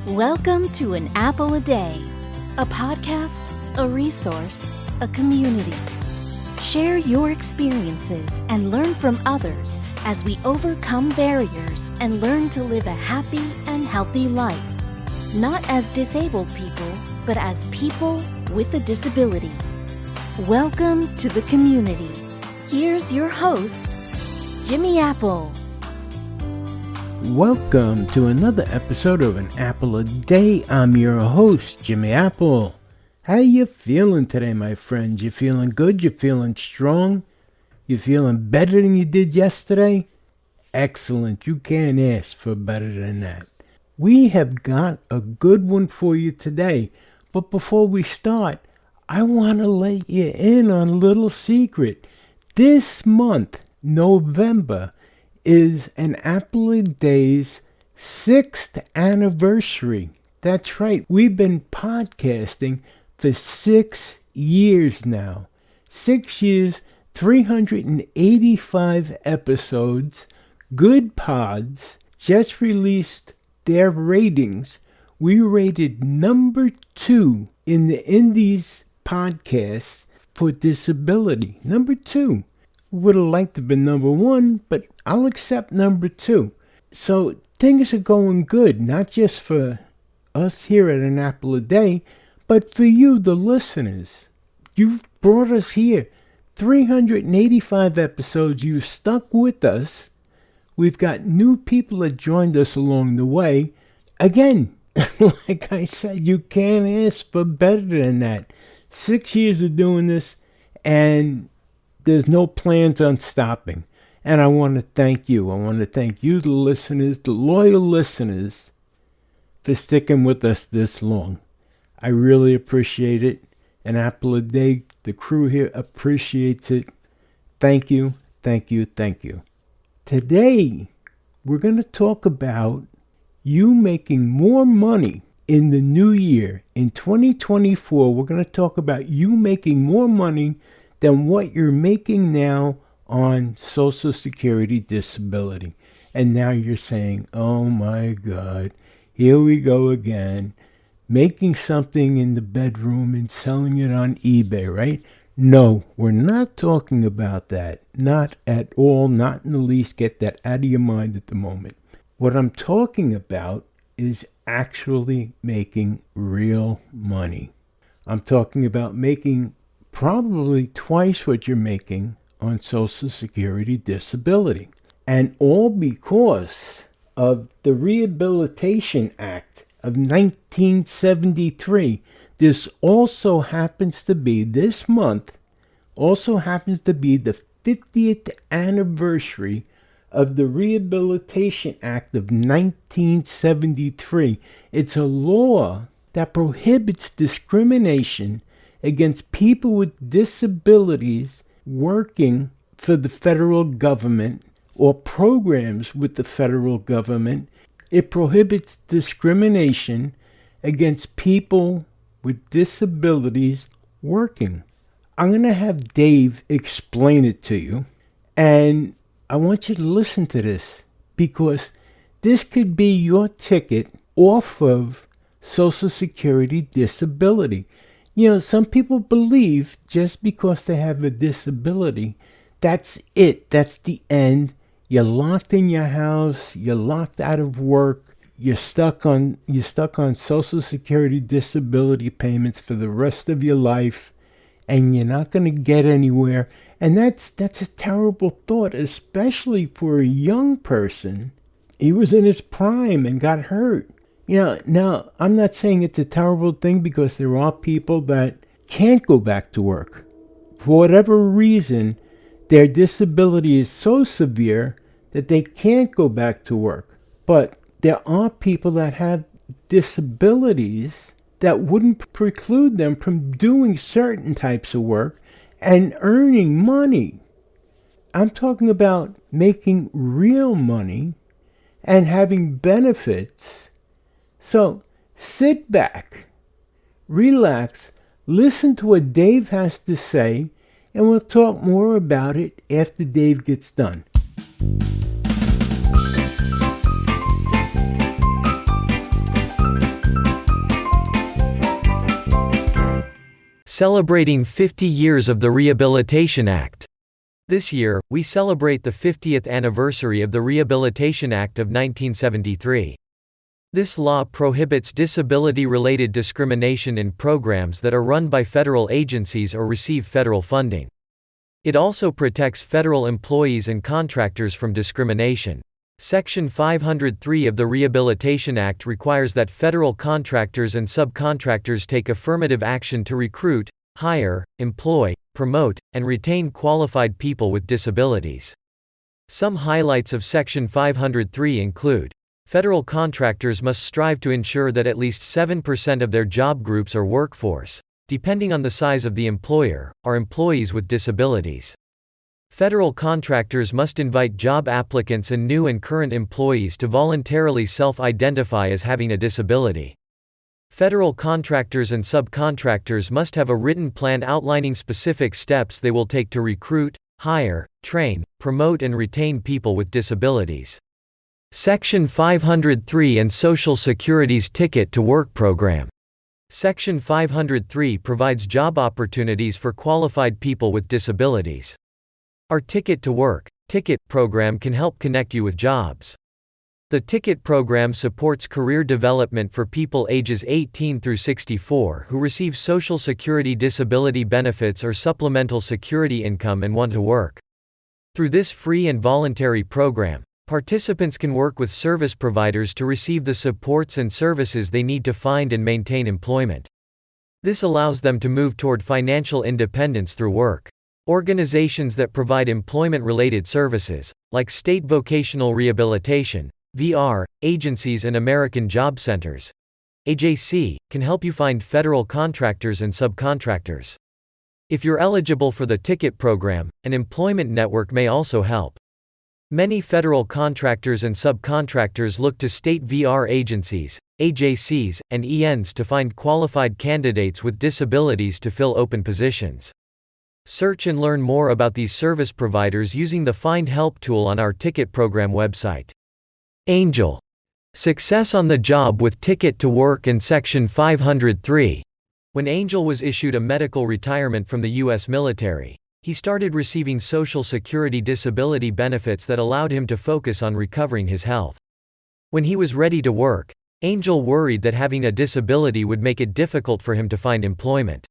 Welcome to An Apple a Day, a podcast, a resource, a community. Share your experiences and learn from others as we overcome barriers and learn to live a happy and healthy life. Not as disabled people, but as people with a disability. Welcome to the community. Here's your host, Jimmy Apple. Welcome to another episode of An Apple a Day. I'm your host, Jimmy Apple. How you feeling today, my friends? You feeling good? You feeling strong? You feeling better than you did yesterday? Excellent. You can't ask for better than that. We have got a good one for you today. But before we start, I want to let you in on a little secret. This month, November, is An Apple a Day's 6th anniversary. That's right. We've been podcasting for 6 years now. 6 years, 385 episodes. Good Pods just released their ratings. We rated number 2 in the Indies podcast for disability. Number 2. Would have liked to be number 1, but I'll accept number 2. So things are going good, not just for us here at An Apple a Day, but for you, the listeners. You've brought us here. 385 episodes. You've stuck with us. We've got new people that joined us along the way. Again, like I said, you can't ask for better than that. 6 years of doing this, and there's no plans on stopping. And I want to thank you. I want to thank you, the listeners, the loyal listeners, for sticking with us this long. I really appreciate it. An Apple a Day, the crew here appreciates it. Thank you, thank you, thank you. Today, we're going to talk about you making more money in the new year. In 2024, we're going to talk about you making more money than what you're making now on Social Security disability. And now you're saying, oh my God, here we go again, making something in the bedroom and selling it on eBay, right? No, we're not talking about that. Not at all, not in the least. Get that out of your mind at the moment. What I'm talking about is actually making real money. I'm talking about making probably twice what you're making on Social Security disability. And all because of the Rehabilitation Act of 1973. This also happens to be, this month, also happens to be the 50th anniversary of the Rehabilitation Act of 1973. It's a law that prohibits discrimination against people with disabilities working for the federal government or programs with the federal government. It prohibits discrimination against people with disabilities working. I'm going to have Dave explain it to you, and I want you to listen to this because this could be your ticket off of Social Security disability. You know, some people believe just because they have a disability, that's it. That's the end. You're locked in your house. You're locked out of work. You're stuck on Social Security disability payments for the rest of your life, and you're not going to get anywhere. And that's a terrible thought, especially for a young person. He was in his prime and got hurt. You know, now, I'm not saying it's a terrible thing because there are people that can't go back to work. For whatever reason, their disability is so severe that they can't go back to work. But there are people that have disabilities that wouldn't preclude them from doing certain types of work and earning money. I'm talking about making real money and having benefits. So sit back, relax, listen to what Dave has to say, and we'll talk more about it after Dave gets done. Celebrating 50 years of the Rehabilitation Act. This year, we celebrate the 50th anniversary of the Rehabilitation Act of 1973. This law prohibits disability-related discrimination in programs that are run by federal agencies or receive federal funding. It also protects federal employees and contractors from discrimination. Section 503 of the Rehabilitation Act requires that federal contractors and subcontractors take affirmative action to recruit, hire, employ, promote, and retain qualified people with disabilities. Some highlights of Section 503 include: federal contractors must strive to ensure that at least 7% of their job groups or workforce, depending on the size of the employer, are employees with disabilities. Federal contractors must invite job applicants and new and current employees to voluntarily self-identify as having a disability. Federal contractors and subcontractors must have a written plan outlining specific steps they will take to recruit, hire, train, promote and retain people with disabilities. Section 503 and Social Security's Ticket to Work program. Section 503 provides job opportunities for qualified people with disabilities. Our Ticket to Work ticket program can help connect you with jobs. The Ticket program supports career development for people ages 18 through 64 who receive Social Security disability benefits or supplemental security income and want to work. Through this free and voluntary program, participants can work with service providers to receive the supports and services they need to find and maintain employment. This allows them to move toward financial independence through work. Organizations that provide employment-related services, like State Vocational Rehabilitation (VR), agencies and American Job Centers (AJC), can help you find federal contractors and subcontractors. If you're eligible for the Ticket program, an employment network may also help. Many federal contractors and subcontractors look to state VR agencies, AJCs, and ENs to find qualified candidates with disabilities to fill open positions. Search and learn more about these service providers using the Find Help tool on our Ticket program website. Angel. Success on the job with Ticket to Work and Section 503. When Angel was issued a medical retirement from the U.S. military, he started receiving Social Security disability benefits that allowed him to focus on recovering his health. When he was ready to work, Angel worried that having a disability would make it difficult for him to find employment.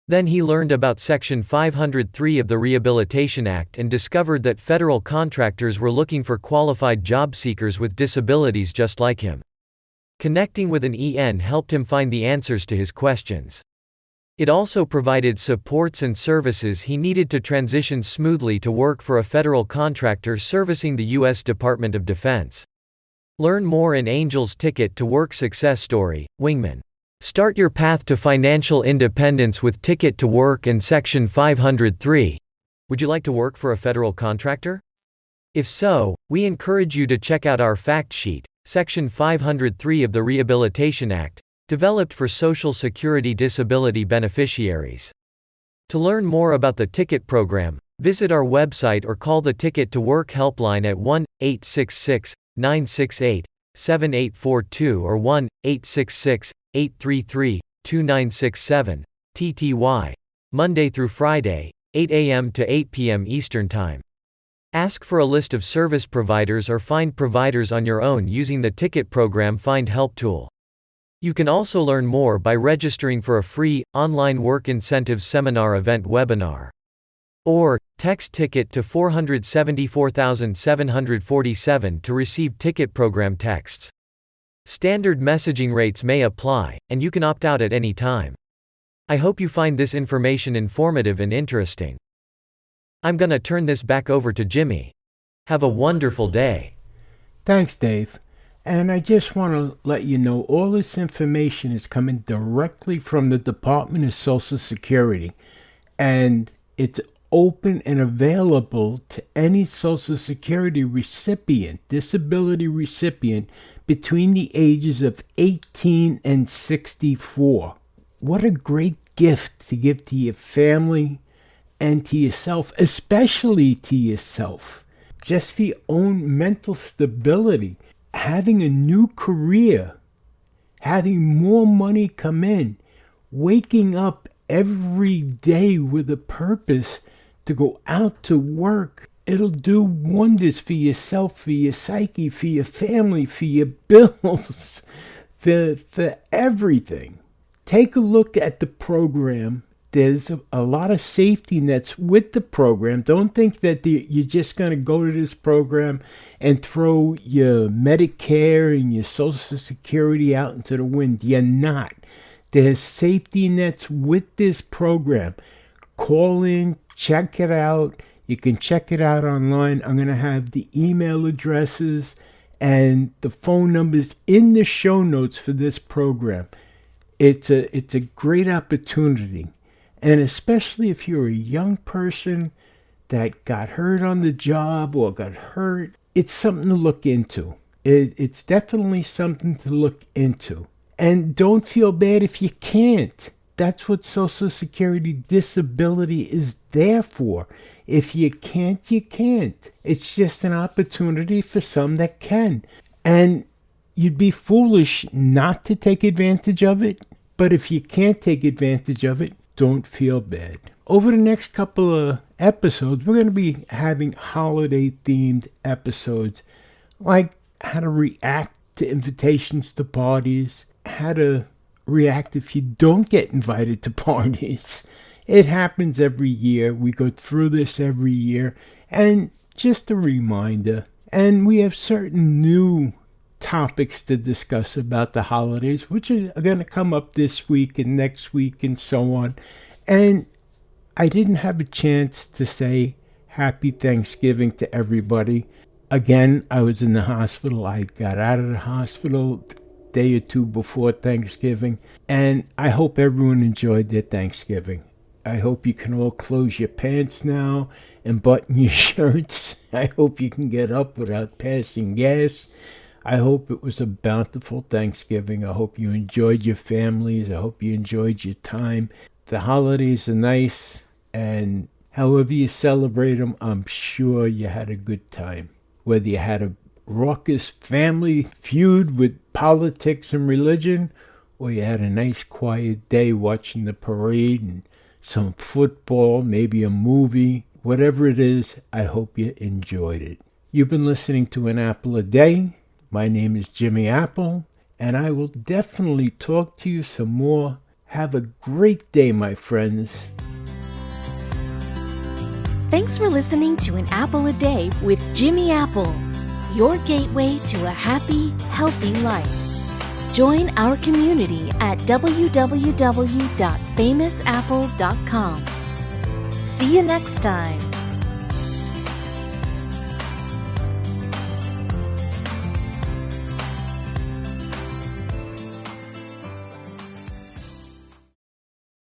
Then he learned about Section 503 of the Rehabilitation Act and discovered that federal contractors were looking for qualified job seekers with disabilities just like him. Connecting with an EN helped him find the answers to his questions. It also provided supports and services he needed to transition smoothly to work for a federal contractor servicing the U.S. Department of Defense. Learn more in Angel's Ticket to Work success story, Wingman. Start your path to financial independence with Ticket to Work and Section 503. Would you like to work for a federal contractor? If so, we encourage you to check out our fact sheet, Section 503 of the Rehabilitation Act, developed for Social Security disability beneficiaries. To learn more about the Ticket program, visit our website or call the Ticket to Work helpline at 1-866-968-7842 or 1-866-833-2967, TTY, Monday through Friday, 8 a.m. to 8 p.m. Eastern Time. Ask for a list of service providers or find providers on your own using the Ticket program Find Help tool. You can also learn more by registering for a free, online work incentives seminar event webinar. Or, text Ticket to 474747 to receive Ticket program texts. Standard messaging rates may apply, and you can opt out at any time. I hope you find this information informative and interesting. I'm gonna turn this back over to Jimmy. Have a wonderful day. Thanks, Dave. And I just want to let you know all this information is coming directly from the Department of Social Security, and it's open and available to any Social Security recipient, disability recipient, between the ages of 18 and 64. What a great gift to give to your family and to yourself, especially to yourself, just for your own mental stability, having a new career, having more money come in, waking up every day with a purpose to go out to work. It'll do wonders for yourself, for your psyche, for your family, for your bills, for everything. Take a look at the program. There's a lot of safety nets with the program. Don't think that you're just going to go to this program and throw your Medicare and your Social Security out into the wind. You're not. There's safety nets with this program. Call in, check it out. You can check it out online. I'm going to have the email addresses and the phone numbers in the show notes for this program. It's a great opportunity. And especially if you're a young person that got hurt on the job or got hurt, it's something to look into. It's definitely something to look into. And don't feel bad if you can't. That's what Social Security disability is there for. If you can't, you can't. It's just an opportunity for some that can. And you'd be foolish not to take advantage of it. But if you can't take advantage of it, don't feel bad. Over the next couple of episodes, we're going to be having holiday-themed episodes, like how to react to invitations to parties, how to react if you don't get invited to parties. It happens every year. We go through this every year. And just a reminder, and we have certain new topics to discuss about the holidays, which are going to come up this week and next week and so on. And I didn't have a chance to say happy Thanksgiving to everybody. Again, I was in the hospital. I got out of the hospital a day or two before Thanksgiving, and I hope everyone enjoyed their Thanksgiving. I hope you can all close your pants now and button your shirts. I hope you can get up without passing gas. I hope it was a bountiful Thanksgiving. I hope you enjoyed your families. I hope you enjoyed your time. The holidays are nice, and however you celebrate them, I'm sure you had a good time. Whether you had a raucous family feud with politics and religion, or you had a nice quiet day watching the parade and some football, maybe a movie, whatever it is, I hope you enjoyed it. You've been listening to An Apple a Day. My name is Jimmy Apple, and I will definitely talk to you some more. Have a great day, my friends. Thanks for listening to An Apple a Day with Jimmy Apple, your gateway to a happy, healthy life. Join our community at www.famousapple.com. See you next time.